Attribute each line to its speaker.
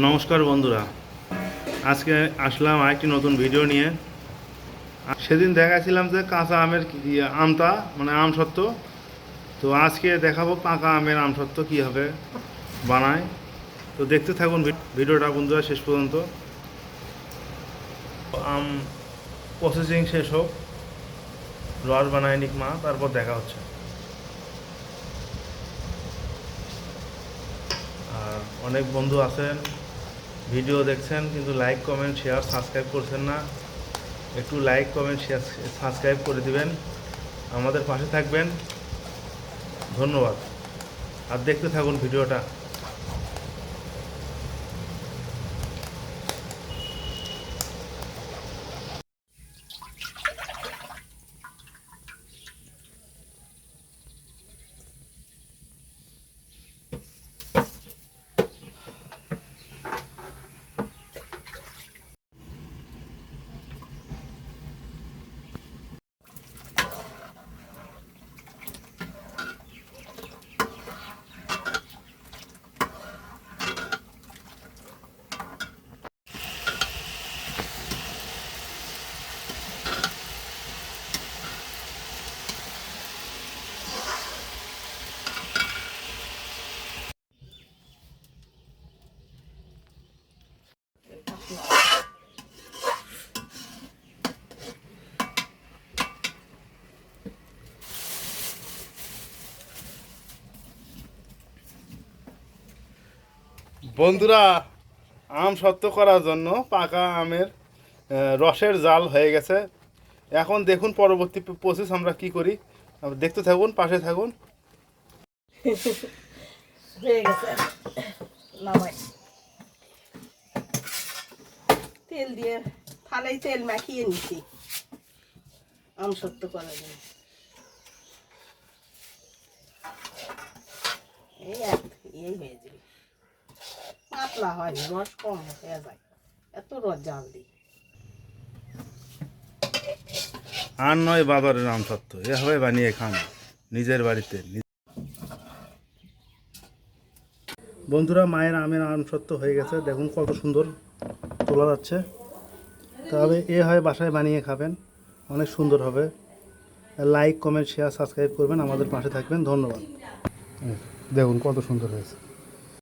Speaker 1: নমস্কার বন্ধুরা, আজকে আসলাম আরেকটি নতুন ভিডিও নিয়ে। সেদিন দেখাছিলাম যে কাঁচা আমের আমটা মানে আমসত্ত্ব, তো আজকে দেখাবো পাকা আমের আমসত্ত্ব কীভাবে বানায়। তো দেখতে থাকুন ভিডিওটা বন্ধুরা শেষ পর্যন্ত। আম প্রসেসিং শেষ হোক, রস বানায় নিক মা, তারপর দেখা হচ্ছে। আর অনেক বন্ধু আছেন ভিডিও দেখছেন কিন্তু লাইক কমেন্ট শেয়ার সাবস্ক্রাইব করছেন না। একটু লাইক কমেন্ট শেয়ার সাবস্ক্রাইব করে দিবেন, আমাদের পাশে থাকবেন। ধন্যবাদ। আর দেখতে থাকুন ভিডিওটা। বন্ধুরা, আম সত্ত্ব করার জন্য পাকা আমের রসের জাল হয়ে গেছে। এখন দেখুন পরবর্তী প্রসেস আমরা কি করি। দেখতে থাকুন, পাশে থাকুন।
Speaker 2: হয়ে গেছে, নামাই। তেল দিয়ে থালায় তেল মাখিয়ে নিচ্ছি আম সত্ত্ব করার জন্য। এই হয়ে যাবে, পাতলা হয়, রস কম হয়ে যায়, এত রস জাল দিই।
Speaker 1: আর নয় বাজারের আম সত্ত্ব, এভাবে বানিয়ে খান নিজের বাড়িতে। বন্ধুরা, মায়ের আমের আম সত্ত্ব হয়ে গেছে, দেখুন কত সুন্দর তোলা যাচ্ছে। তবে এ হয় বাসায় বানিয়ে খাবেন, অনেক সুন্দর হবে। লাইক কমেন্ট শেয়ার সাবস্ক্রাইব করবেন, আমাদের পাশে থাকবেন। ধন্যবাদ। দেখুন কত সুন্দর হয়েছে।